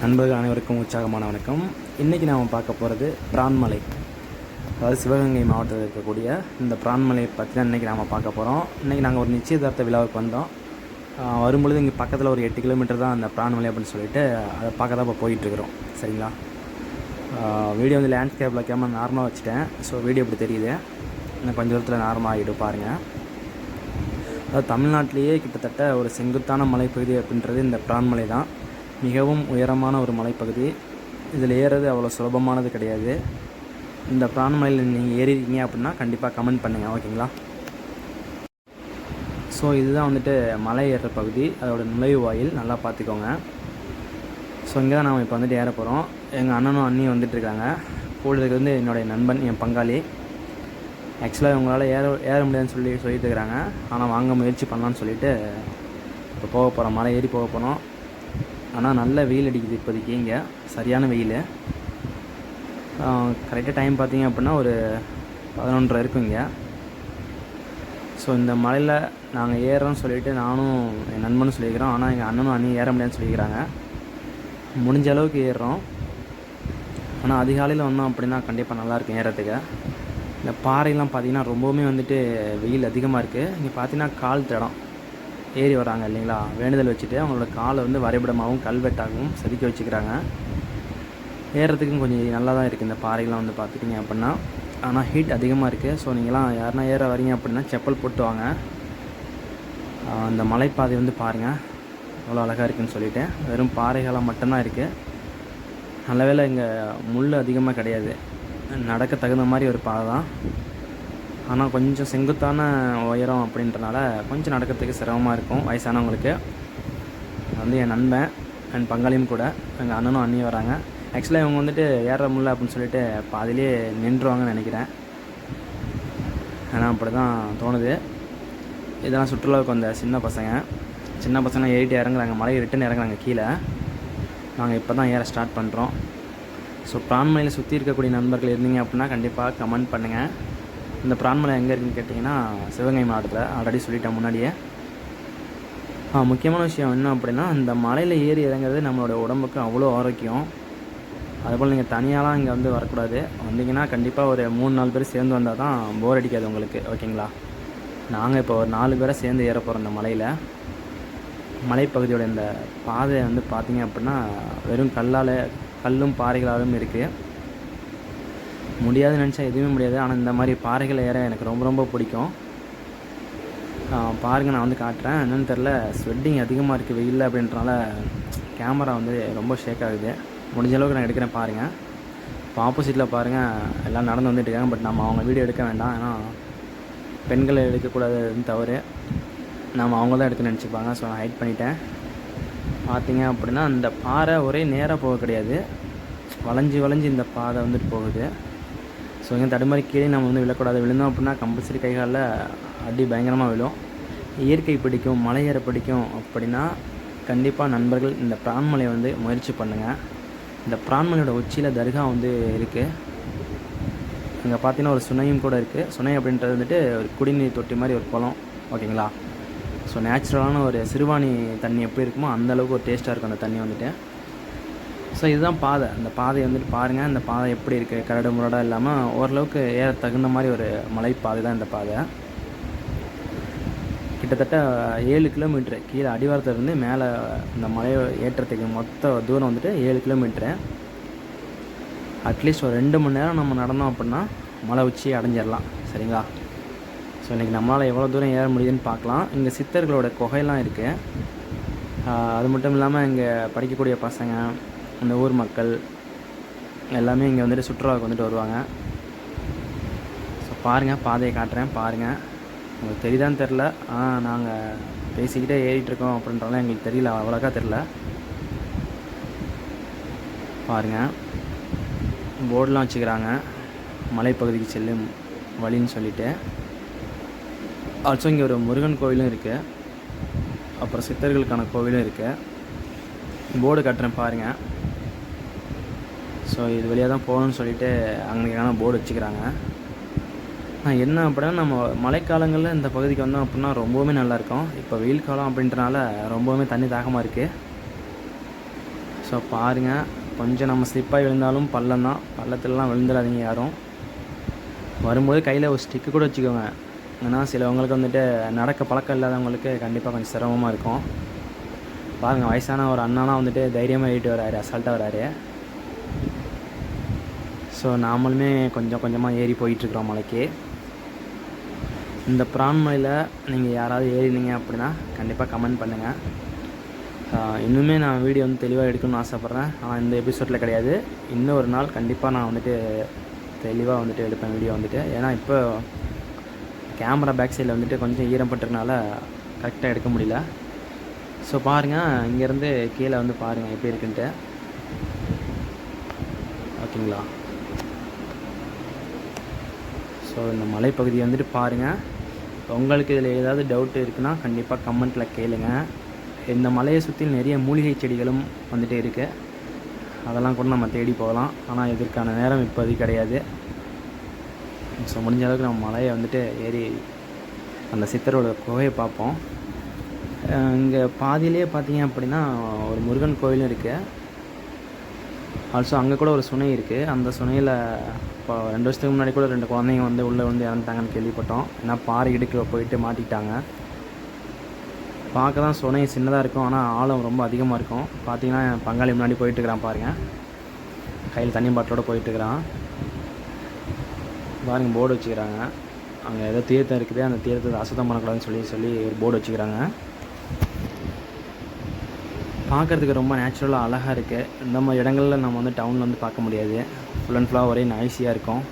நண்பர்கள் அனைவருக்கும் உற்சாகமான வணக்கம். இன்றைக்கி நாம் பார்க்க போகிறது பிரான்மலை, அதாவது சிவகங்கை மாவட்டத்தில் இருக்கக்கூடிய இந்த பிரான்மலை பற்றி தான் இன்றைக்கி நாம் பார்க்க போகிறோம். இன்றைக்கி நாங்கள் ஒரு நிச்சயதார்த்த விழாவுக்கு வந்தோம். வரும்பொழுது இங்கே பக்கத்தில் ஒரு 8 கிலோமீட்டர் தான் அந்த பிரான்மலை அப்படின்னு சொல்லிட்டு அதை பார்க்க தான் இப்போ போயிட்டுருக்குறோம். சரிங்களா, வீடியோ வந்து லேண்ட்ஸ்கேப்பில் கேமரா நார்மலாக வச்சுட்டேன். ஸோ வீடியோ இப்படி தெரியுது, இன்னும் கொஞ்சம் தூரத்தில் நார்மலாக ஆகிடும் பாருங்கள். அதாவது தமிழ்நாட்டிலேயே கிட்டத்தட்ட ஒரு செங்குத்தான மலைப்பகுதி அப்படின்றது இந்த பிரான்மலை தான். மிகவும் உயரமான ஒரு மலைப்பகுதி. இதில் ஏறுறது அவ்வளோ சுலபமானது கிடையாது. இந்த பிரான்மலையில் நீங்கள் ஏறிருக்கீங்க அப்படின்னா கண்டிப்பாக கமெண்ட் பண்ணுங்கள், ஓகேங்களா? ஸோ இதுதான் வந்துட்டு மலை ஏறுற பகுதி, அதோட நுழைவாயில், நல்லா பார்த்துக்கோங்க. ஸோ இங்கே தான் நாம் இப்போ வந்துட்டு ஏற போகிறோம். எங்கள் அண்ணனும் அண்ணியும் வந்துட்டுருக்காங்க. கூட இருக்கிறது வந்து என்னுடைய நண்பன், என் பங்காளி. ஆக்சுவலாக இவங்களால் ஏற முடியாதுன்னு சொல்லிட்டு இருக்கிறாங்க. ஆனால் வாங்க முயற்சி பண்ணலான்னு சொல்லிவிட்டு இப்போ போக போகிறோம், மலை ஏறி போக போகிறோம். ஆனால் நல்ல வெயில் அடிக்குது இப்போதைக்கு, இங்கே சரியான வெயில். கரெக்டாக டைம் பார்த்திங்க அப்படின்னா ஒரு 11:30 இருக்கும் இங்கே. ஸோ இந்த மலையில் நாங்கள் ஏறுறோம்னு சொல்லிவிட்டு நானும் என் நண்பனும் சொல்லியிருக்கிறோம். ஆனால் எங்கள் அண்ணனும் அண்ணியும் ஏற முடியாதுன்னு சொல்லிக்கிறாங்க. முடிஞ்ச அளவுக்கு ஏறுறோம். ஆனால் அதிகாலையில் வந்தோம் அப்படின்னா கண்டிப்பாக நல்லாயிருக்கும் ஏறத்துக்கு. இந்த பாறைலாம் பார்த்திங்கன்னா ரொம்பவுமே வந்துட்டு வெயில் அதிகமாக இருக்குது. இங்கே பார்த்திங்கன்னா கால் தடம் ஏறி வராங்க இல்லைங்களா, வேண்டுதல் வச்சுட்டு அவங்களோட காலை வந்து வரைபடமாகவும் கல்வெட்டாகவும் செதுக்கி வச்சுக்கிறாங்க. ஏறுறதுக்கும் கொஞ்சம் நல்லா தான் இருக்குது இந்த பாறைகள்லாம் வந்து பார்த்துட்டிங்க அப்படின்னா. ஆனால் ஹீட் அதிகமாக இருக்குது. ஸோ நீங்களாம் யாருன்னா ஏற வரீங்க அப்படின்னா செப்பல் போட்டு வாங்க. அந்த மலைப்பாதை வந்து பாருங்கள் அவ்வளோ அழகாக இருக்குதுன்னு சொல்லிவிட்டு. வெறும் பாறைகளாக மட்டும்தான் இருக்குது. நல்ல வேளை இங்கே முள் அதிகமாக கிடையாது, நடக்க தகுந்த மாதிரி ஒரு பாதை தான். ஆனால் கொஞ்சம் செங்குத்தான உயரம் அப்படின்றனால கொஞ்சம் நடக்கிறதுக்கு சிரமமாக இருக்கும் வயசானவங்களுக்கு. வந்து என் நண்பன், என் பங்காளியும் கூட, எங்கள் அண்ணனும் அண்ணியும் வராங்க. ஆக்சுவலாக இவங்க வந்துட்டு ஏற முடியல அப்படின்னு சொல்லிட்டு பாதிலேயே நின்றுவாங்கன்னு நினைக்கிறேன். ஆனால் அப்படி தான் தோணுது. இதெல்லாம் சுற்றுலாவுக்கு வந்த சின்ன பசங்க ஏறிட்டு இறங்குறாங்க, மலையை ரிட்டன் இறங்குறாங்க கீழே. நாங்கள் இப்போ தான் ஏற ஸ்டார்ட் பண்ணுறோம். ஸோ பிரான்மலையில் சுற்றி இருக்கக்கூடிய நண்பர்கள் இருந்தீங்க அப்படின்னா கண்டிப்பாக கமெண்ட் பண்ணுங்கள். இந்த பிரான்மலை எங்கே இருக்குதுன்னு கேட்டிங்கன்னா சிவகங்கை மாவட்டத்தில், ஆல்ரெடி சொல்லிட்டேன் முன்னாடியே. முக்கியமான விஷயம் என்ன அப்படின்னா, இந்த மலையில் ஏறி இறங்குறது நம்மளோட உடம்புக்கு அவ்வளோ ஆரோக்கியம். அதுபோல் நீங்கள் தனியாலாம் இங்கே வந்து வரக்கூடாது. வந்தீங்கன்னா கண்டிப்பாக ஒரு 3-4 பேர் சேர்ந்து வந்தால் தான் போர் அடிக்காது உங்களுக்கு, ஓகேங்களா? நாங்கள் இப்போ ஒரு 4 பேரை சேர்ந்து ஏற போகிறோம் இந்த மலையில். மலைப்பகுதியோட இந்த பாதை வந்து பார்த்திங்க அப்படின்னா வெறும் கல்லும் பாறைகளாலும் இருக்குது. முடியாதுன்னு நினச்சா எதுவுமே முடியாது. ஆனால் இந்த மாதிரி பாறைகளை ஏற எனக்கு ரொம்ப ரொம்ப பிடிக்கும். பாருங்கள், நான் வந்து காட்டுறேன். என்னென்னு தெரில, ஸ்வெட்டிங் அதிகமாக இருக்குது வெயில் அப்படின்றனால கேமரா வந்து ரொம்ப ஷேக் ஆகுது. முடிஞ்ச அளவுக்கு நான் எடுக்கிறேன் பாருங்கள். இப்போ ஆப்போசிட்டில் பாருங்கள் எல்லாம் நடந்து வந்துட்டு இருக்காங்க. பட் நம்ம அவங்க வீடியோ எடுக்க வேண்டாம், ஏன்னா பெண்களை எடுக்கக்கூடாதுன்னு தவறு. நம்ம அவங்க தான் எடுத்து நினச்சிப்பாங்க. ஸோ நான் ஹைட் பண்ணிட்டேன். பார்த்தீங்க அப்படின்னா இந்த பாறை ஒரே நேராக போக கிடையாது, வளைஞ்சி இந்த பாதை வந்துட்டு போகுது. ஸோ இங்கே தடுமாறி கீழே நம்ம வந்து விழக்கூடாது. விழுந்தோம் அப்படின்னா கம்பல்சரி கைகாலில் அடி பயங்கரமாக விழும். இயற்கை பிடிக்கும், மலை ஏற பிடிக்கும் அப்படின்னா கண்டிப்பாக நண்பர்கள் இந்த பிரான்மலையை வந்து முயற்சி பண்ணுங்கள். இந்த பிரான்மலையோட உச்சியில் தர்கா வந்து இருக்குது. அங்கே பார்த்தீங்கன்னா ஒரு சுனையும் கூட இருக்குது. சுனை அப்படின்றது வந்துட்டு ஒரு குடிநீர் தொட்டி மாதிரி ஒரு குளம், ஓகேங்களா? ஸோ நேச்சுரலான ஒரு சிறுவாணி தண்ணி எப்படி இருக்குமோ அந்தளவுக்கு ஒரு டேஸ்ட்டாக இருக்கும் அந்த தண்ணி வந்துட்டு. ஸோ இதுதான் பாதை. அந்த பாதையை வந்துட்டு பாருங்கள். இந்த பாதை எப்படி இருக்குது, கரடு முரடாக இல்லாமல் ஓரளவுக்கு ஏற தகுந்த மாதிரி ஒரு மலைப்பாதை தான் இந்த பாதை. கிட்டத்தட்ட 7 கிலோமீட்ரு கீழே அடிவாரத்துலேருந்து மேலே இந்த மலையை ஏற்றத்துக்கு மொத்த தூரம் வந்துட்டு 7 கிலோமீட்ரு. அட்லீஸ்ட் ஒரு 2 மணி நேரம் நம்ம நடந்தோம் அப்படின்னா மலை உச்சியை அடைஞ்சிடலாம், சரிங்களா? ஸோ இன்றைக்கி நம்மளால் எவ்வளோ தூரம் ஏற முடியுதுன்னு பார்க்கலாம். இங்கே சித்தர்களோட குகையெல்லாம் இருக்குது. அது மட்டும் இல்லாமல் இங்கே படிக்கக்கூடிய பசங்க, இந்த ஊர் மக்கள் எல்லாமே இங்கே வந்துட்டு சுற்றுலாவுக்கு வந்துட்டு வருவாங்க. ஸோ பாருங்கள், பாதையை காட்டுறேன் பாருங்கள். உங்களுக்கு தெரியுதான்னு தெரில, நாங்கள் பேசிக்கிட்டே ஏறிட்டுருக்கோம் அப்படின்றலாம் எங்களுக்கு தெரியல, அவ்வளோக்கா தெரில. பாருங்கள், போர்டெலாம் வச்சுக்கிறாங்க மலைப்பகுதிக்கு செல்லும் வழின்னு சொல்லிவிட்டு. ஆல்சோ இங்கே ஒரு முருகன் கோவிலும் இருக்குது, அப்புறம் சித்தர்களுக்கான கோவிலும் இருக்குது. போர்டு கட்டுறேன் பாருங்கள். ஸோ இது வழியாக தான் போகணும்னு சொல்லிவிட்டு அங்கேயான போர்டு வச்சுக்கிறாங்க. என்ன அப்படின்னா, நம்ம மழைக்காலங்களில் இந்த பகுதிக்கு வந்தோம் அப்படின்னா ரொம்பவுமே நல்லாயிருக்கும். இப்போ வெயில் காலம் அப்படின்றனால ரொம்பவுமே தண்ணி தாகமாக இருக்குது. ஸோ பாருங்கள், கொஞ்சம் நம்ம ஸ்லிப்பாகி விழுந்தாலும் பள்ளம் தான், பள்ளத்துலலாம் விழுந்துடாதீங்க யாரும். வரும்போது கையில் ஒரு ஸ்டிக்கு கூட வச்சுக்கோங்க. ஏன்னா சிலவங்களுக்கு வந்துட்டு நடக்க பழக்கம் இல்லாதவங்களுக்கு கண்டிப்பாக கொஞ்சம் சிரமமாக இருக்கும். பாருங்கள், வயசான ஒரு அண்ணாலாம் வந்துட்டு தைரியமாக ஏறிட்டு வராரு, அசால்ட்டாக வராரு. ஸோ நாமளுமே கொஞ்சம் கொஞ்சமாக ஏறி போயிட்டுருக்குறோம் மலைக்கு. இந்த பிரான் மலையில் நீங்கள் யாராவது ஏறினீங்க அப்படின்னா கண்டிப்பாக கமெண்ட் பண்ணுங்கள். இன்னுமே நான் வீடியோ வந்து தெளிவாக எடுக்கணும்னு ஆசைப்பட்றேன். ஆனால் இந்த எபிசோடில் கிடையாது, இன்னும் ஒரு நாள் கண்டிப்பாக நான் வந்துட்டு தெளிவாக வந்துட்டு எடுப்பேன் வீடியோ வந்துட்டு. ஏன்னா இப்போ கேமரா பேக் சைடில் வந்துட்டு கொஞ்சம் ஈரப்பட்டிருக்கனால கரெக்டாக எடுக்க முடியல. ஸோ பாருங்கள், இங்கேருந்து கீழே வந்து பாருங்கள் எப்படி இருக்குன்ட்டு. ஓகேங்களா? ஸோ இந்த மலைப்பகுதியை வந்துட்டு பாருங்கள். உங்களுக்கு இதில் ஏதாவது டவுட் இருக்குன்னா கண்டிப்பாக கமெண்ட்டில் கேளுங்க. இந்த மலையை சுற்றி நிறைய மூலிகை செடிகளும் வந்துட்டு இருக்குது. அதெல்லாம் கூட நம்ம தேடி போகலாம். ஆனால் இதற்கான நேரம் இப்போதைக்கு கிடையாது. ஸோ முடிஞ்ச அளவுக்கு நம்ம மலையை வந்துட்டு ஏறி அந்த சித்தரோட குகையை பார்ப்போம். இங்கே பாதியிலே பார்த்தீங்க அப்படின்னா ஒரு முருகன் கோயிலும் இருக்குது. ஆல்சோ அங்கே கூட ஒரு சுனை இருக்குது. அந்த சுனையில் இப்போ 2 வருஷத்துக்கு முன்னாடி கூட 2 குழந்தைங்க வந்து உள்ளே வந்து இறந்துட்டாங்கன்னு கேள்விப்பட்டோம். ஏன்னா பாறை இடுக்கில் போயிட்டு மாட்டிக்கிட்டாங்க. பார்க்க தான் சுனை சின்னதாக இருக்கும், ஆனால் ஆழம் ரொம்ப அதிகமாக இருக்கும். பார்த்தீங்கன்னா பங்காளி முன்னாடி போயிட்டுருக்கிறான் பாருங்கள், கையில் தண்ணி பாட்டிலோடு போயிட்டுருக்கிறான் பாருங்கள். போர்டு வச்சுக்கிறாங்க, அங்கே ஏதோ தீர்த்தம் இருக்குது, அந்த தீர்த்தத்தை அசுத்தம் பண்ணக்கூடாதுன்னு சொல்லி ஒரு போர்டு வச்சுக்கிறாங்க. பார்க்குறதுக்கு ரொம்ப நேச்சுரலாக அழகாக இருக்குது. இந்த மாதிரி இடங்களில் நம்ம வந்து டவுனில் வந்து பார்க்க முடியாது. ஃபுல் அண்ட் ஃபுல்லாக ஒரே நாய்ஸியாக இருக்கும்.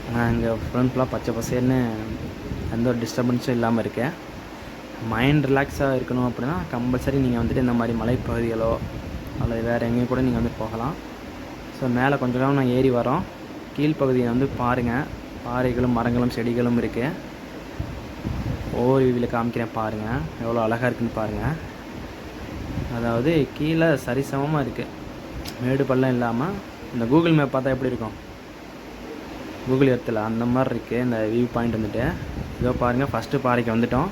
ஆனால் இங்கே ஃபுல் அண்ட் ஃபுல்லாக பச்சை பசேர்னு எந்த ஒரு டிஸ்டர்பன்ஸும் இல்லாமல் இருக்கு. மைண்ட் ரிலாக்ஸாக இருக்கணும் அப்படின்னா கம்பல்சரி நீங்கள் வந்துட்டு இந்த மாதிரி மலைப்பகுதிகளோ அல்லது வேறு எங்கேயும் கூட நீங்கள் வந்து போகலாம். ஸோ மேலே கொஞ்சம் நேரம் நான் ஏறி வரோம். கீழ்ப்பகுதியை வந்து பாருங்கள், பாறைகளும் மரங்களும் செடிகளும் இருக்குது. ஒவ்வொரு வியூவில் காமிக்கிறேன் பாருங்கள், எவ்வளோ அழகாக இருக்குதுன்னு பாருங்கள். அதாவது கீழே சரிசமமாக இருக்குது, மேடு பள்ளம் இல்லாமல். இந்த கூகுள் மேப் பார்த்தா எப்படி இருக்கும், கூகுள் எர்த்தில் அந்த மாதிரி இருக்குது இந்த வியூ பாயிண்ட் வந்துட்டு. இதோ பாருங்கள், ஃபஸ்ட்டு பாறைக்கு வந்துட்டோம்.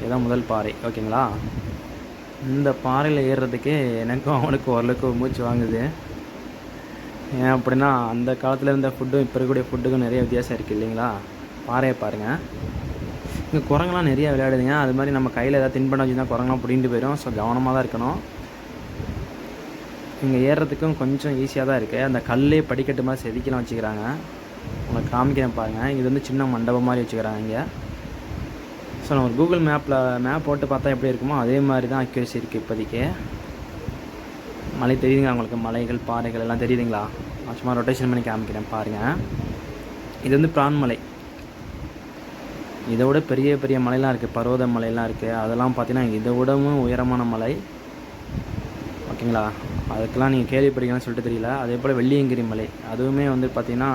இதுதான் முதல் பாறை. ஓகேங்களா? இந்த பாறையில் ஏறுறதுக்கு எனக்கும் அவனுக்கு ஓரளவுக்கு மூச்சு வாங்குது. ஏன் அப்படின்னா அந்த காலத்தில் இருந்த ஃபுட்டும் இப்போ இருக்கக்கூடிய ஃபுட்டுக்கும் நிறைய வித்தியாசம் இருக்குது இல்லைங்களா? பாறையை பாருங்கள். இங்கே குரங்கெலாம் நிறையா விளையாடுதுங்க. அது மாதிரி நம்ம கையில் ஏதாவது தின்பண்டம் வச்சுருந்தா குரங்கெலாம் பிடிங்கிட்டு போயிடும். ஸோ கவனமாக தான் இருக்கணும். இங்கே ஏறுறதுக்கும் கொஞ்சம் ஈஸியாக தான் இருக்குது. அந்த கல்லே படிக்கட்டு மாதிரி செதுக்கிலாம் வச்சுக்கிறாங்க. உங்களுக்கு காமிக்கிறேன் பாருங்கள். இது வந்து சின்ன மண்டபம் மாதிரி வச்சுக்கிறாங்க இங்கே. ஸோ நம்ம கூகுள் மேப் போட்டு பார்த்தா எப்படி இருக்குமோ அதே மாதிரி தான் அக்யூரசி இருக்குது இப்போதைக்கு. மலை தெரியுதுங்க உங்களுக்கு, மலைகள் பாறைகள் எல்லாம் தெரியுதுங்களா? சும்மா ரொட்டேஷன் பண்ணி காமிக்கிறேன் பாருங்கள். இது வந்து பிரான் மலை. இதை விட பெரிய பெரிய மலைலாம் இருக்குது, பர்வத மலைலாம் இருக்குது. அதெல்லாம் பார்த்தீங்கன்னா இதை விடவும் உயரமான மலை. ஓகேங்களா? அதுக்கெல்லாம் நீங்கள் கேள்விப்பட்டீங்கன்னு சொல்லிட்டு தெரியல. அதே போல் வெள்ளியங்கிரி மலை, அதுவுமே வந்து பார்த்திங்கன்னா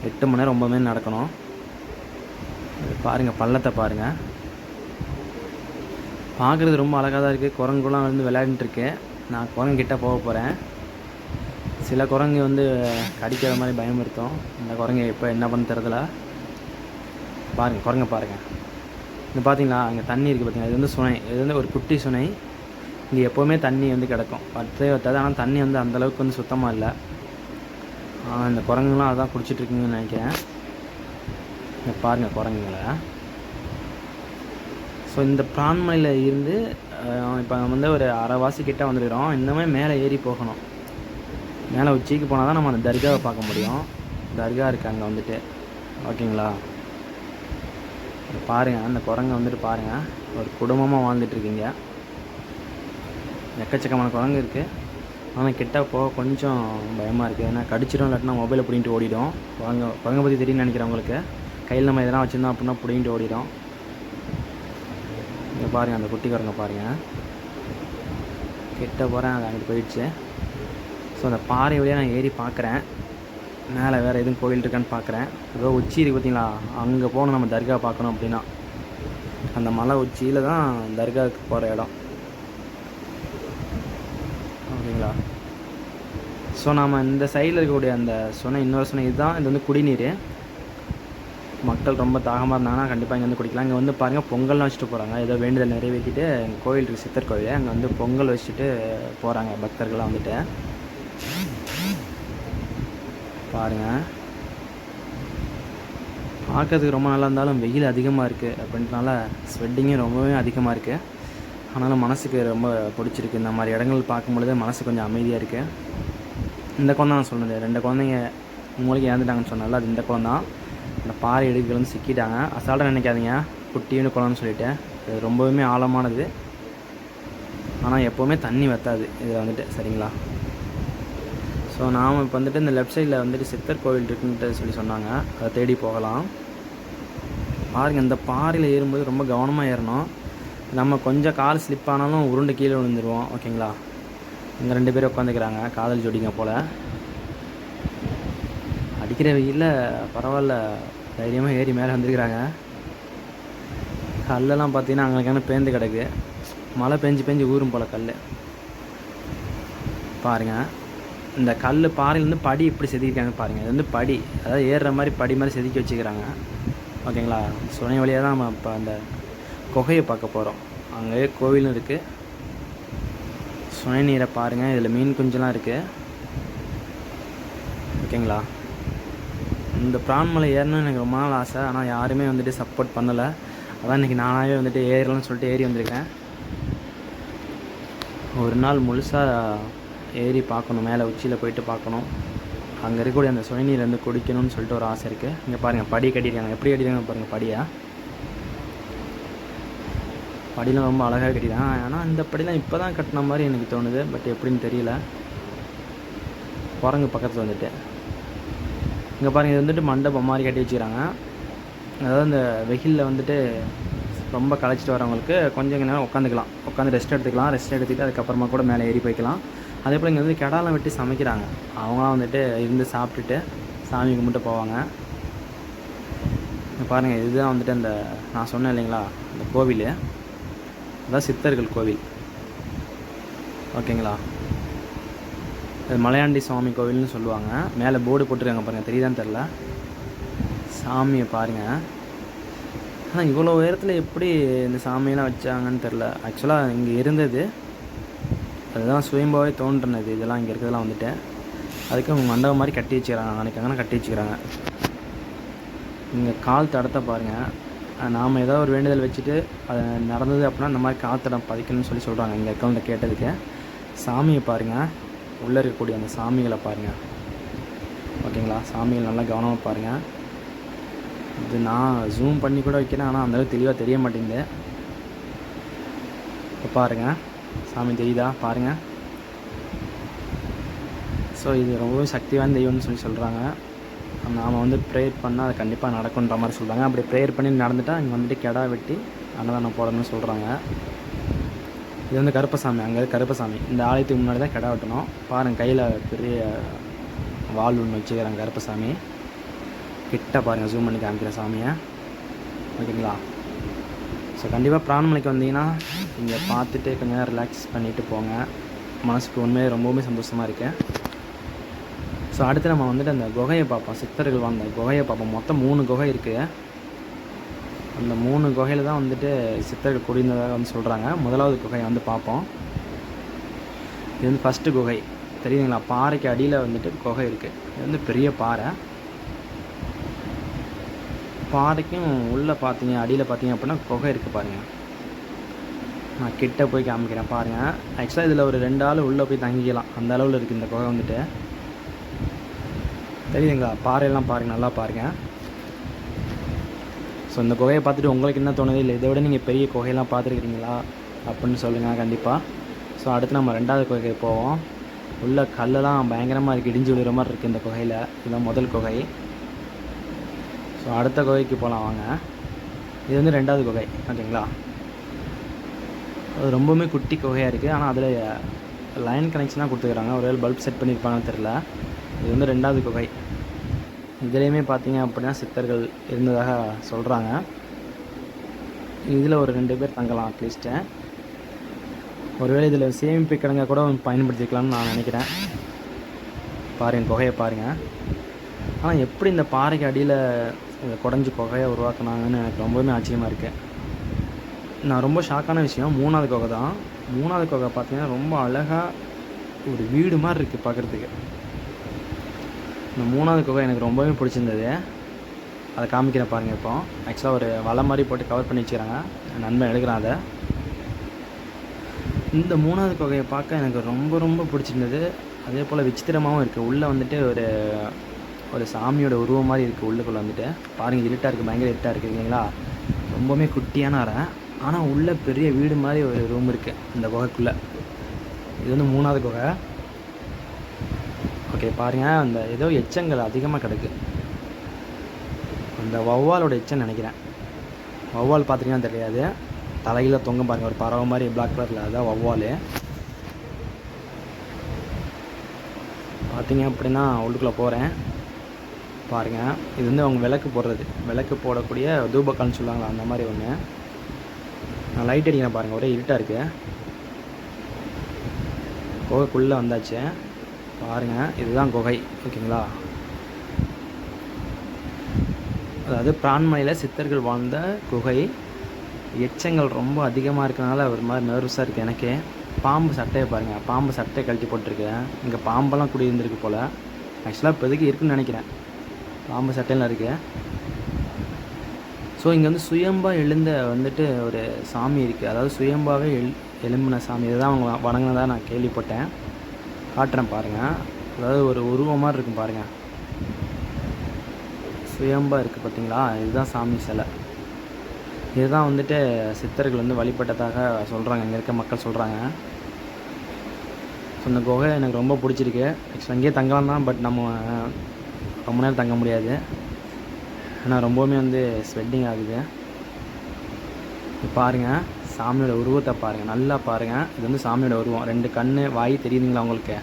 8 மணி நேரம் 9 மணி நேரம் நடக்கணும். பாருங்கள், பள்ளத்தை பாருங்கள். பார்க்குறது ரொம்ப அழகாக தான் இருக்குது. குரங்குலாம் வந்து விளையாண்டுருக்கு. நான் குரங்கிட்ட போக போகிறேன். சில குரங்கு வந்து கடிக்கிற மாதிரி பயமுறுத்தும். இந்த குரங்கு இப்போ என்ன பண்ண தெரில. பாருங்கள், குரங்க பாருங்கள். இது பார்த்தீங்களா, அங்கே தண்ணி இருக்குது பார்த்தீங்களா? இது வந்து சுனை. இது வந்து ஒரு குட்டி சுனை. இங்கே எப்போவுமே தண்ணி வந்து கிடக்கும், வற்றே வற்றாது. ஆனால் தண்ணி வந்து அந்தளவுக்கு வந்து சுத்தமாக இல்லை. இந்த குரங்குலாம் அதான் குடிச்சிட்ருக்குங்கன்னு நினைக்கிறேன். இங்கே பாருங்கள் குரங்குங்களை. ஸோ இந்த பிரான்மலையில் இருந்து இப்போ நம்ம வந்து ஒரு அரைவாசி கிட்டே வந்துருக்கிறோம். இந்தமாதிரி மேலே ஏறி போகணும். மேலே உச்சிக்கு போனால் தான் நம்ம அந்த தர்காவை பார்க்க முடியும். தர்கா இருக்குது அங்கே வந்துட்டு. ஓகேங்களா? பாருங்கள், அந்த குரங்கை வந்துட்டு பாருங்கள். ஒரு குடும்பமாக வாழ்ந்துட்டுருக்கீங்க. எக்கச்சக்கமான குரங்கு இருக்குது. ஆனால் கிட்ட போக கொஞ்சம் பயமாக இருக்குது. ஏன்னா கடிச்சிடும், இல்லாட்டினா மொபைலை பிடிங்கிட்டு ஓடிடும். குரங்கை பற்றி தெரியும்னு நினைக்கிறவங்களுக்கு கையில் நம்ம எதனா வச்சுருந்தோம் அப்படின்னா பிடிங்கிட்டு ஓடிடும். இங்கே பாருங்கள், அந்த குட்டி குரங்கை பாருங்கள். கிட்ட போகிறேன், அது அங்கிட்டு போயிடுச்சு. ஸோ அந்த பாறை வழியாக நான் ஏறி பார்க்குறேன். மேலே வேறு எதுவும் கோவில் இருக்கான்னு பார்க்குறேன். ஏதோ உச்சி இருக்குது பார்த்தீங்களா, அங்கே போகணும் நம்ம தர்கா பார்க்கணும் அப்படின்னா. அந்த மலை உச்சியில் தான் தர்காவுக்கு போகிற இடம். ஓகேங்களா? ஸோ நாம் இந்த சைடில் இருக்கக்கூடிய அந்த சொன்ன இன்னொரு சொன்ன இதுதான். இது வந்து குடிநீர். மக்கள் ரொம்ப தாகமாக இருந்தாங்கன்னா கண்டிப்பாக இங்கே வந்து குடிக்கலாம். இங்கே வந்து பாருங்கள் பொங்கல்லாம் வச்சுட்டு போகிறாங்க. ஏதோ வேண்டுதல் நிறைவேற்றிட்டு கோவில் இருக்குது, சித்தர் கோவில். அங்கே வந்து பொங்கல் வச்சுட்டு போகிறாங்க பக்தர்கள்லாம் வந்துட்டு. பாருங்கள், பார்க்கறதுக்கு ரொம்ப நல்லா இருந்தாலும் வெயில் அதிகமாக இருக்குது அப்படின்றனால ஸ்வெட்டிங்கும் ரொம்பவே அதிகமாக இருக்குது. ஆனாலும் மனசுக்கு ரொம்ப பிடிச்சிருக்கு. இந்த மாதிரி இடங்கள் பார்க்கும்பொழுது மனசு கொஞ்சம் அமைதியாக இருக்குது. இந்த குழந்தை நான் சொன்னது 2 குழந்தைங்க மூளைக்கு இறந்துட்டாங்கன்னு சொன்னால அது இந்த குழந்தை தான். இந்த பாறை இடுக்குகள் வந்து சிக்கிட்டாங்க. அசால்ட்டாக நினைக்காதீங்க, குட்டின்னு குளம்னு சொல்லிவிட்டு. இது ரொம்பவுமே ஆழமானது. ஆனால் எப்போவுமே தண்ணி வற்றாது இதில் வந்துட்டு, சரிங்களா? ஸோ நாம் இப்போ வந்துட்டு இந்த லெஃப்ட் சைடில் வந்துட்டு சித்தர் கோவில் இருக்குன்ட்டு சொன்னாங்க. அதை தேடி போகலாம். பாருங்கள், இந்த பாறையில் ஏறும்போது ரொம்ப கவனமாக ஏறணும். நம்ம கொஞ்சம் கால் ஸ்லிப் ஆனாலும் உருண்டு கீழே விழுந்துருவோம். ஓகேங்களா? இங்கே 2 பேர் உட்காந்துக்கிறாங்க, காதல் ஜோடிங்க போல். அடிக்கிற வெயிலில் பரவாயில்ல, தைரியமாக ஏறி மேலே வந்துருக்கிறாங்க. கல்லெல்லாம் பார்த்தீங்கன்னா அங்கே பேர்ந்து கிடக்கு. மழை பெஞ்சு ஊறும் போல் கல். பாருங்கள், இந்த கல் பாறையிலேருந்து படி இப்படி செதுக்கிருக்காங்க பாருங்கள். இது வந்து படி, அதாவது ஏறுற மாதிரி படி மாதிரி செதுக்கி வச்சுக்கிறாங்க. ஓகேங்களா? சுனை வழியாக தான் நம்ம இப்போ அந்த குகையை பார்க்க போகிறோம். அங்கேயே கோவிலும் இருக்குது. சுனை நீரை பாருங்கள், இதில் மீன் குஞ்செலாம் இருக்குது. ஓகேங்களா? இந்த பிரான்மலை ஏறணும்னு எனக்கு ரொம்ப நாள் ஆசை. ஆனால் யாருமே வந்துட்டு சப்போர்ட் பண்ணலை. அதான் இன்றைக்கி நானாகவே வந்துட்டு ஏறலாம்னு சொல்லிட்டு ஏறி வந்திருக்கேன். ஒரு நாள் முழுசாக ஏறி பார்க்கணும், மேலே உச்சியில் போயிட்டு பார்க்கணும். அங்கே இருக்கக்கூடிய அந்த சுனை நீர் வந்து குடிக்கணும்னு சொல்லிட்டு ஒரு ஆசை இருக்குது. இங்கே பாருங்கள், படி கட்டியிருக்காங்க. எப்படி கட்டியிருக்காங்க பாருங்கள் படியாக. படிலாம் ரொம்ப அழகாக கட்டியிருக்காங்க. ஆனால் இந்த படிலாம் இப்போ தான் கட்டின மாதிரி எனக்கு தோணுது. பட் எப்படின்னு தெரியல. குரங்கு பக்கத்தில் வந்துட்டு இங்கே பாருங்கள், இது வந்துட்டு மண்டபம் மாதிரி கட்டி வச்சுக்கிறாங்க. அதாவது இந்த வெயிலில் வந்துட்டு ரொம்ப களைச்சிட்டு வரவங்களுக்கு கொஞ்சம் நேரம் உட்காந்துக்கலாம், உட்காந்து ரெஸ்ட் எடுத்துக்கலாம். ரெஸ்ட் எடுத்துக்கிட்டு அதுக்கப்புறமா கூட மேலே ஏறி போய்க்கலாம். அதே போல் இங்கே வந்து கெடாலாம் வெட்டி சமைக்கிறாங்க. அவங்களாம் வந்துட்டு இருந்து சாப்பிட்டுட்டு சாமி கும்பிட்டு போவாங்க. பாருங்கள், இதுதான் வந்துட்டு அந்த நான் சொன்னேன் இல்லைங்களா, அந்த கோவில். அதான் சித்தர்கள் கோவில். ஓகேங்களா? அது மலையாண்டி சுவாமி கோவில்னு சொல்லுவாங்க. மேலே போர்டு போட்டிருக்காங்க பாருங்கள், தெரியுதான்னு தெரில. சாமியை பாருங்கள். ஆனால் இவ்வளோ உயரத்தில் எப்படி இந்த சாமியெல்லாம் வச்சாங்கன்னு தெரில. ஆக்சுவலாக இங்கே இருந்தது, அதுதான் சுயம்பாவே தோன்றினது. இதெல்லாம் இங்கே இருக்கிறதெல்லாம் வந்துட்டு அதுக்கு அவங்க மண்டபம் மாதிரி கட்டி வச்சுக்கிறாங்க. நினைக்காங்கன்னா கட்டி வச்சுக்கிறாங்க. இங்கே கால் தடத்தை பாருங்கள். நாம் ஏதோ ஒரு வேண்டுதல் வச்சுட்டு அது நடந்தது அப்படின்னா இந்த மாதிரி கால் தடம் பதிக்கணும்னு சொல்கிறாங்க. இங்கே இருக்கவங்க கேட்டதுக்கு. சாமியை பாருங்கள், உள்ளே இருக்கக்கூடிய அந்த சாமிகளை பாருங்கள். ஓகேங்களா? சாமிகள் நல்லா கவனமாக பாருங்கள். இது நான் ஜூம் பண்ணி கூட வைக்கிறேன், ஆனால் அந்தளவுக்கு தெளிவாக தெரிய மாட்டேங்குது. இப்போ பாருங்கள், சாமி தெரியுதா பாருங்கள். ஸோ இது ரொம்பவே சக்திவான தெய்வம்னு சொல்கிறாங்க. நாம் வந்து ப்ரேயர் பண்ணால் அது கண்டிப்பாக நடக்குன்ற மாதிரி சொல்கிறாங்க. அப்படி ப்ரேயர் பண்ணி நடந்துட்டால் இங்கே வந்துட்டு கெடா வெட்டி அன்னதானம் போடணும்னு சொல்கிறாங்க. இது வந்து கருப்பசாமி. அங்கே கருப்பசாமி இந்த ஆலயத்துக்கு முன்னாடி தான் கெடா வெட்டணும். பாருங்கள், கையில் பெரிய வால் ஒன்று வச்சுக்கிறாங்க கருப்பசாமி. கிட்ட பாருங்கள், ஜூம் பண்ணி காமிக்கிற சாமியை. ஓகேங்களா? ஸோ கண்டிப்பாக பிரான்மலைக்கு வந்தீங்கன்னா இங்கே பார்த்துட்டு கொஞ்சம் நேரம் ரிலாக்ஸ் பண்ணிவிட்டு போங்க. மனசுக்கு உண்மையாக ரொம்பவுமே சந்தோஷமாக இருக்குது. ஸோ அடுத்து நம்ம வந்துட்டு அந்த குகையை பார்ப்போம். சித்தர்கள் வாழ்ந்த குகையை பார்ப்போம். மொத்தம் 3 குகை இருக்குது. அந்த 3 குகையில் தான் வந்துட்டு சித்தர்கள் குடியிருந்ததாக வந்து சொல்கிறாங்க. முதலாவது குகையை வந்து பார்ப்போம். இது வந்து ஃபஸ்ட்டு குகை. தெரியுதுங்களா? பாறைக்கு அடியில் வந்துட்டு குகை இருக்குது. இது வந்து பெரிய பாறை. பாறைக்கும் உள்ளே பார்த்தீங்க, அடியில் பார்த்தீங்க அப்படின்னா குகை இருக்குது பாருங்கள். நான் கிட்ட போய் காமிக்கிறேன் பாருங்கள். ஆக்சுவலாக இதில் ஒரு 2 ஆள் உள்ளே போய் தங்கிக்கலாம், அந்த அளவில் இருக்குது இந்த குகை வந்துட்டு. தெரியுதுங்களா? பாறையெல்லாம் பாருங்கள், நல்லா பாருங்கள். ஸோ இந்த குகையை பார்த்துட்டு உங்களுக்கு என்ன தோணுது, இல்லை இதை விட நீங்கள் பெரிய குகையெல்லாம் பார்த்துருக்கிறீங்களா அப்படின்னு சொல்லுங்கள் கண்டிப்பாக. ஸோ அடுத்து நம்ம 2வது குகைக்கு போவோம். உள்ள கல்லெல்லாம் பயங்கரமாக இருக்குது, இடிஞ்சு விழுகிற மாதிரி இருக்குது இந்த குகையில். இதுதான் முதல் குகை. ஸோ அடுத்த குகைக்கு போகலாம் வாங்க. இது வந்து 2வது குகை. ஓகேங்களா? அது ரொம்பவுமே குட்டி குகையாக இருக்குது. ஆனால் அதில் லைன் கனெக்ஷனாக கொடுத்துக்கிறாங்க. ஒருவேளை பல்ப் செட் பண்ணியிருப்பாங்கன்னு தெரில. இது வந்து 2வது குகை. இதுலேயுமே பார்த்தீங்க அப்படின்னா சித்தர்கள் இருந்ததாக சொல்கிறாங்க. இதில் ஒரு 2 பேர் தங்கலாம் அட்லீஸ்ட்டு. ஒருவேளை இதில் சேமிப்பு கிடங்க கூட பயன்படுத்திக்கலாம்னு நான் நினைக்கிறேன். பாருங்கள், குகையை பாருங்கள். ஆனால் எப்படி இந்த பாறைக்கு அடியில் இதை குடஞ்சி குகையை உருவாக்குனாங்கன்னு எனக்கு ரொம்பவுமே ஆச்சரியமாக இருக்குது. நான் ரொம்ப ஷாக்கான விஷயம் 3வது குகை தான். 3வது குகை பார்த்திங்கன்னா ரொம்ப அழகாக ஒரு வீடு மாதிரி இருக்குது பார்க்குறதுக்கு. இந்த 3வது குகை எனக்கு ரொம்பவே பிடிச்சிருந்தது. அதை காமிக்கிறேன் பாருங்கள். இப்போ ஆக்சுவலாக ஒரு வலை மாதிரி போட்டு கவர் பண்ணி வச்சுக்கிறாங்க. நண்பன் எடுக்கிறான் அதை. இந்த 3வது குகையை பார்க்க எனக்கு ரொம்ப ரொம்ப பிடிச்சிருந்தது. அதே போல் விசித்திரமாகவும் இருக்குது. உள்ளே வந்துட்டு ஒரு சாமியோட உருவம் மாதிரி இருக்குது. உள்ளுக்குள்ளே வந்துட்டு பாருங்கள், இருட்டாக இருக்குது, பயங்கர இருட்டாக இருக்குது இல்லைங்களா. ரொம்பவுமே குட்டியான அறை, ஆனால் உள்ளே பெரிய வீடு மாதிரி ஒரு ரூம் இருக்குது இந்த குகைக்குள்ளே. இது வந்து 3வது குகை. ஓகே பாருங்கள், அந்த ஏதோ எச்சங்கள் அதிகமாக கிடக்கு. அந்த வௌவாலோட எச்சம் நினைக்கிறேன். வௌவால் பார்த்திங்கன்னா தெரியாது, தலையில் தொங்க பாருங்கள், ஒரு பறவை மாதிரி பிளாக் கலரில். அதுதான் வௌவால். பார்த்திங்க அப்படின்னா உள்ளுக்குள்ளே போகிறேன் பாருங்கள். இது வந்து அவங்க விளக்கு போடக்கூடிய தூபக்கால்னு சொல்லுவாங்களா, அந்த மாதிரி ஒன்று. நான் லைட் அடிக்கிறேன் பாருங்கள், ஒரே இருட்டாக இருக்குது. குகைக்குள்ளே வந்தாச்சு பாருங்கள். இதுதான் குகை, ஓகேங்களா. அதாவது பிரான்மலையில் சித்தர்கள் வாழ்ந்த குகை. எச்சங்கள் ரொம்ப அதிகமாக இருக்கனால ஒரு மாதிரி நர்வஸாக இருக்குது எனக்கே. பாம்பு சட்டையை பாருங்கள், பாம்பு சட்டையை கழட்டி போட்டிருக்கேன். இங்கே பாம்பெல்லாம் குடியிருந்துருக்கு போல். ஆக்சுவலாக இப்போதைக்கு இருக்குன்னு நினைக்கிறேன். பாம்பு சட்டையெல்லாம் இருக்குது. ஸோ இங்கே வந்து சுயம்பாக எழுந்த வந்துட்டு ஒரு சாமி இருக்குது. அதாவது சுயம்பாவே எழும்பின சாமி. இதுதான் அவங்க வணங்கினதாக நான் கேள்விப்பட்டேன். காட்டுறேன் பாருங்கள். அதாவது ஒரு உருவம் மாதிரி இருக்கும் பாருங்கள், சுயம்பாக இருக்குது பார்த்தீங்களா. இதுதான் சாமி சிலை. இதுதான் வந்துட்டு சித்தர்கள் வந்து வழிபட்டதாக சொல்கிறாங்க, இங்கே இருக்க மக்கள் சொல்கிறாங்க. ஸோ இந்த குகை எனக்கு ரொம்ப பிடிச்சிருக்கு. ஆக்சுவலாக அங்கேயே தங்கலாம் தான், பட் நம்ம ரொம்ப நேரம் தங்க முடியாது. ஏன்னா ரொம்பவுமே வந்து ஸ்வெட்டிங் ஆகுது. பாருங்கள், சாமியோட உருவத்தை பாருங்கள், நல்லா பாருங்கள். இது வந்து சாமியோட உருவம். 2 கண், வாய் தெரியுதுங்களா உங்களுக்கு.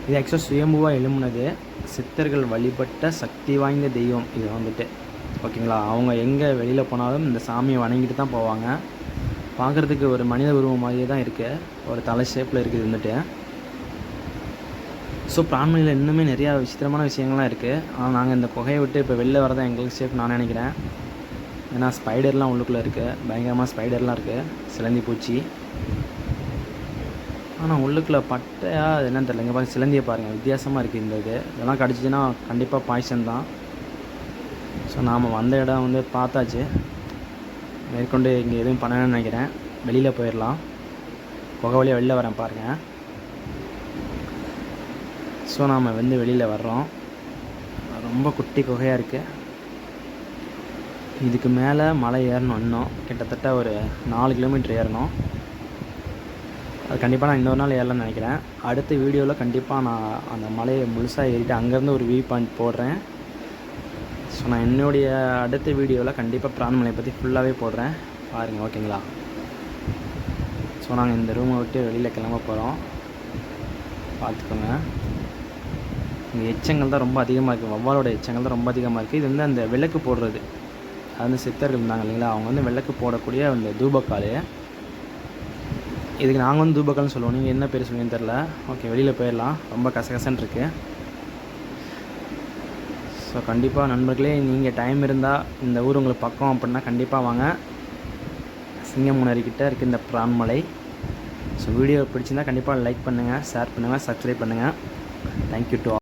இது ஆக்சுவலாக சுயம்புவாக எழும்புனது. சித்தர்கள் வழிபட்ட சக்தி வாய்ந்த தெய்வம் இது வந்துட்டு, ஓகேங்களா. அவங்க எங்கே வெளியில் போனாலும் இந்த சாமியை வணங்கிட்டு தான் போவாங்க. பார்க்குறதுக்கு ஒரு மனித உருவம் மாதிரியே தான் இருக்குது, ஒரு தலை ஷேப்பில் இருக்குது வந்துட்டு. ஸோ பிரான்மலையில் இன்னுமே நிறையா விசித்திரமான விஷயங்கள்லாம் இருக்குது. ஆனால் நாங்கள் இந்த குகையை விட்டு இப்போ வெளில வரதான் எங்களுக்கு சேஃப் நான் நினைக்கிறேன். ஏன்னா ஸ்பைடர்லாம் உள்ளுக்குள்ளே இருக்குது, பயங்கரமாக ஸ்பைடர்லாம் இருக்குது, சிலந்தி பூச்சி. ஆனால் உள்ளுக்குள்ளே பட்டையா அது என்னன்னு தெரியல. இங்கே பாருங்கள், சிலந்தியை பாருங்கள், வித்தியாசமாக இருக்குது இந்த இதெல்லாம் கடிச்சிச்சின்னா கண்டிப்பாக பாய்சன் தான். ஸோ நாம் வந்த இடம் வந்து பார்த்தாச்சு. மேற்கொண்டு இங்கே எதுவும் பண்ணணும்னு நினைக்கிறேன். வெளியில் போயிடலாம். குகை வழியாக வெளில வரேன் பாருங்கள். ஸோ நாம் வந்து வெளியில் வர்றோம். ரொம்ப குட்டி குகையாக இருக்குது. இதுக்கு மேலே மலை ஏறணும். இன்னும் கிட்டத்தட்ட ஒரு 4 கிலோமீட்டர் ஏறணும். அது கண்டிப்பாக நான் இன்னொரு நாள் ஏறலாம்னு நினைக்கிறேன். அடுத்த வீடியோவில் கண்டிப்பாக நான் அந்த மலையை முழுசாக ஏறிட்டு அங்கேருந்து ஒரு வியூ பாயிண்ட் போடுறேன். ஸோ நான் என்னுடைய அடுத்த வீடியோவில் கண்டிப்பாக பிரான்மலையை பற்றி ஃபுல்லாகவே போடுறேன் பாருங்கள், ஓகேங்களா. ஸோ நாங்கள் இந்த ரூமை விட்டு வெளியில் கிளம்ப போகிறோம், பார்த்துக்கோங்க. இங்கே எச்சங்கள் தான் ரொம்ப அதிகமாக இருக்குது. வௌவாலோட எச்சங்கள் தான் ரொம்ப அதிகமாக இருக்குது. இது வந்து அந்த விளக்கு போடுறது, அது வந்து சித்தர்கள் இருந்தாங்க இல்லைங்களா, அவங்க வந்து விளக்கு போடக்கூடிய அந்த தூபக்கால். இதுக்கு நாங்கள் வந்து தூபக்கால்னு சொல்லுவோம், நீங்கள் என்ன பேர் சொல்லுவீங்கன்னு தெரில. ஓகே, வெளியில் போயிடலாம். ரொம்ப கசகசன்னு இருக்குது. ஸோ கண்டிப்பாக நண்பர்களே, நீங்கள் டைம் இருந்தால் இந்த ஊர் உங்களுக்கு பக்கம் அப்படின்னா கண்டிப்பாக வாங்க. சிங்கமுனரிக்கிட்ட இருக்குது இந்த பிரான்மலை. ஸோ வீடியோ பிடிச்சிருந்தால் கண்டிப்பாக லைக் பண்ணுங்கள், ஷேர் பண்ணுங்கள், சப்ஸ்கிரைப் பண்ணுங்கள். Thank you to all.